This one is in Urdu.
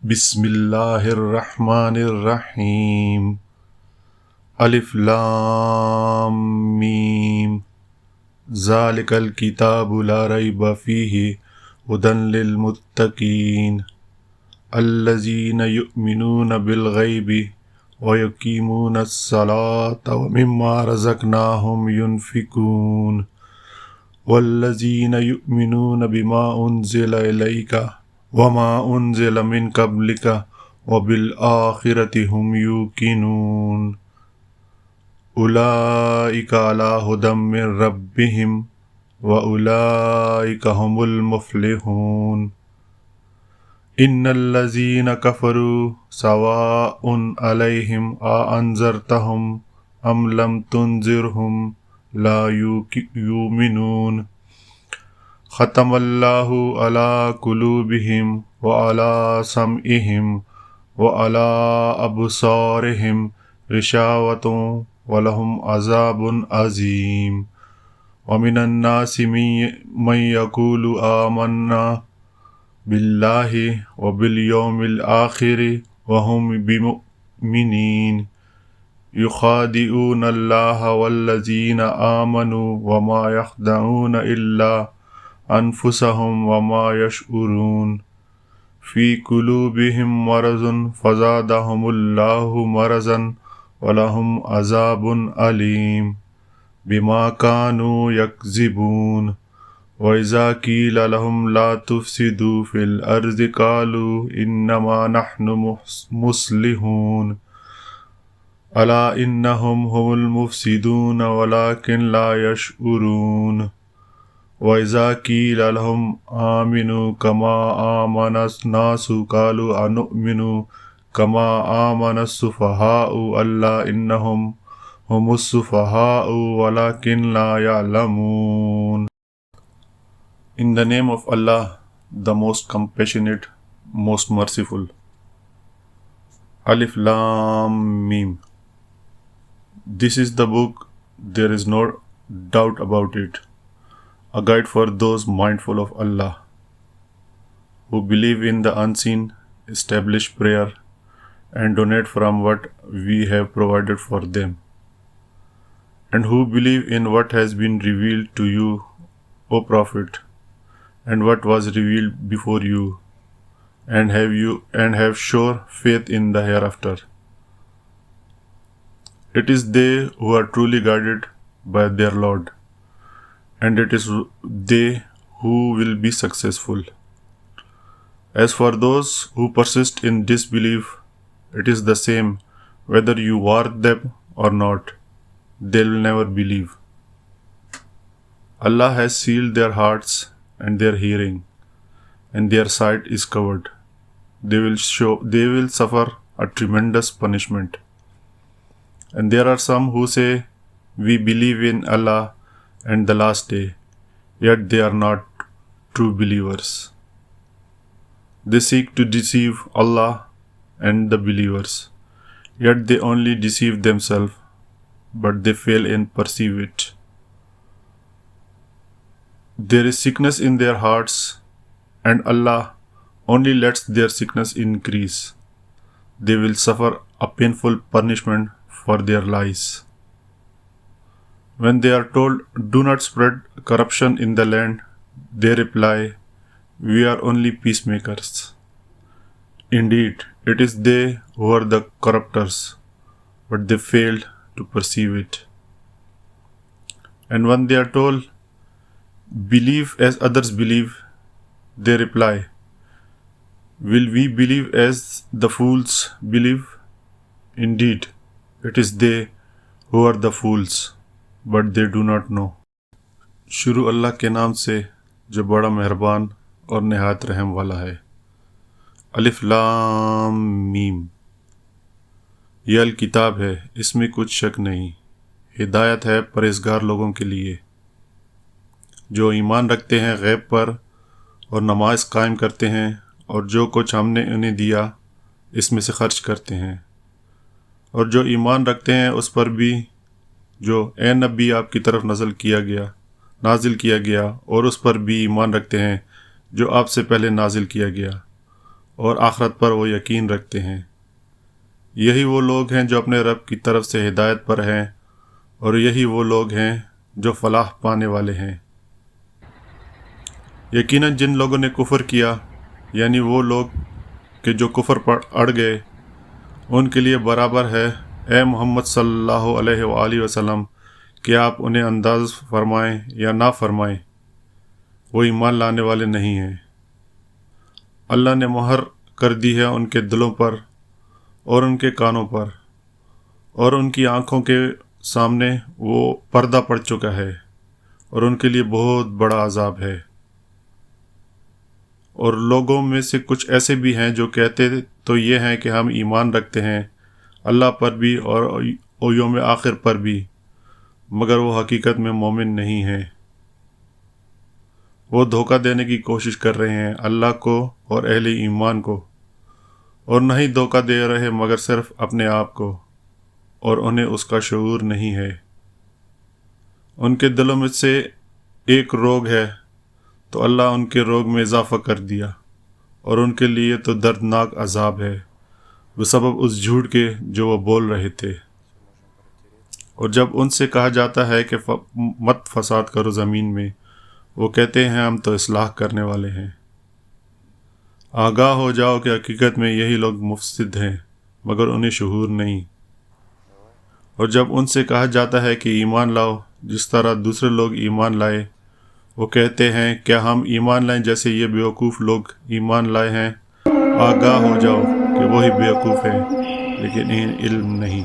بسم اللہ الرحمن الرحیم الف لام میم ذالک الکتاب لا ریب فیہ ھدی للمتقین الذین یؤمنون بالغیب ویقیمون الصلاة ومما رزقناہم ینفقون والذین یؤمنون بما انزل الیک وما انزل من قبلک وبالآخرۃ هم یوقنون اولئک علی ھدی من ربہم واولئک هم المفلحون ان الذین کفروا سواء علیہم اانذرتهم ام لم تنذرهم لا یؤمنون ختم اللہ علی قلوبہم وعلی سمعہم وعلی ابصارہم غشاوۃ ولہم عذاب عظیم ومن الناس من یقول آمنا باللہ وبالیوم الآخر وہم بمؤمنین یخادعون اللہ والذین آمنوا وما یخدعون الا انفسهم وما یشعرون فی قلوبہم مرض فزادہم اللہ مرضا ولہم عذاب علیم بما کانوا یکذبون وَإِذَا قِيلَ لَهُمْ لَا تُفْسِدُوا فِي الْأَرْضِ قَالُوا إِنَّمَا نَحْنُ مُصْلِحُونَ أَلَا إِنَّهُمْ هُمُ الْمُفْسِدُونَ وَلَكِنْ لَا يَشْعُرُونَ وَإِذَا قِيلَ لَهُمْ آمِنُوا كَمَا آمَنَ النَّاسُ قَالُوا أَنُؤْمِنُ كَمَا آمَنَ السُّفَهَاءُ أَلَّا إِنَّهُمْ هُمُ السُّفَهَاءُ وَلَكِنْ لَا يَعْلَمُونَ. In the name of Allah, the most compassionate, most merciful. Alif Lam Mim. This is the book, there is no doubt about it. A guide for those mindful of Allah, who believe in the unseen, establish prayer, and donate from what we have provided for them, and who believe in what has been revealed to you, O Prophet, and what was revealed before you, and have sure faith in the hereafter. It is they who are truly guided by their Lord, and it is they who will be successful. As for those who persist in disbelief, it is the same whether you warn them or not, they will never believe. Allah has sealed their hearts and their hearing, and their sight is covered. They will suffer a tremendous punishment. And there are some who say, we believe in Allah and the last day, yet they are not true believers. They seek to deceive Allah and the believers, yet they only deceive themselves, but they fail in perceive it. There is sickness in their hearts, and Allah only lets their sickness increase. They will suffer a painful punishment for their lies. When they are told, do not spread corruption in the land, they reply, we are only peacemakers. Indeed, it is they who are the corruptors, but they failed to perceive it. And when they are told, believe as others believe, they reply, will we believe as the fools believe? Indeed, it is they who are the fools, but they do not know. شروع اللہ کے نام سے جو بڑا مہربان اور نہایت رحم والا ہے. الف لام میم. یہ الکتاب ہے، اس میں کچھ شک نہیں. ہدایت ہے پرہیزگار لوگوں کے لیے جو ایمان رکھتے ہیں غیب پر اور نماز قائم کرتے ہیں، اور جو کچھ ہم نے انہیں دیا اس میں سے خرچ کرتے ہیں، اور جو ایمان رکھتے ہیں اس پر بھی جو اے نبی آپ کی طرف نازل کیا گیا اور اس پر بھی ایمان رکھتے ہیں جو آپ سے پہلے نازل کیا گیا، اور آخرت پر وہ یقین رکھتے ہیں۔ یہی وہ لوگ ہیں جو اپنے رب کی طرف سے ہدایت پر ہیں، اور یہی وہ لوگ ہیں جو فلاح پانے والے ہیں۔ یقیناً جن لوگوں نے کفر کیا، یعنی وہ لوگ کہ جو کفر پر اڑ گئے، ان کے لیے برابر ہے اے محمد صلی اللہ علیہ وآلہ وسلم کہ آپ انہیں انداز فرمائیں یا نہ فرمائیں، وہ ایمان لانے والے نہیں ہیں۔ اللہ نے مہر کر دی ہے ان کے دلوں پر اور ان کے کانوں پر، اور ان کی آنکھوں کے سامنے وہ پردہ پڑ چکا ہے، اور ان کے لیے بہت بڑا عذاب ہے۔ اور لوگوں میں سے کچھ ایسے بھی ہیں جو کہتے تو یہ ہیں کہ ہم ایمان رکھتے ہیں اللہ پر بھی اور یوم آخر پر بھی، مگر وہ حقیقت میں مومن نہیں ہیں۔ وہ دھوکہ دینے کی کوشش کر رہے ہیں اللہ کو اور اہل ایمان کو، اور نہیں دھوکہ دے رہے مگر صرف اپنے آپ کو، اور انہیں اس کا شعور نہیں ہے۔ ان کے دلوں میں سے ایک روگ ہے تو اللہ ان کے روگ میں اضافہ کر دیا، اور ان کے لیے تو دردناک عذاب ہے بسبب اس جھوٹ کے جو وہ بول رہے تھے۔ اور جب ان سے کہا جاتا ہے کہ مت فساد کرو زمین میں، وہ کہتے ہیں ہم تو اصلاح کرنے والے ہیں۔ آگاہ ہو جاؤ کہ حقیقت میں یہی لوگ مفسد ہیں مگر انہیں شعور نہیں۔ اور جب ان سے کہا جاتا ہے کہ ایمان لاؤ جس طرح دوسرے لوگ ایمان لائے، وہ کہتے ہیں کیا ہم ایمان لائیں جیسے یہ بیوقوف لوگ ایمان لائے ہیں؟ آگاہ ہو جاؤ کہ وہی بیوقوف ہیں لیکن انہیں علم نہیں۔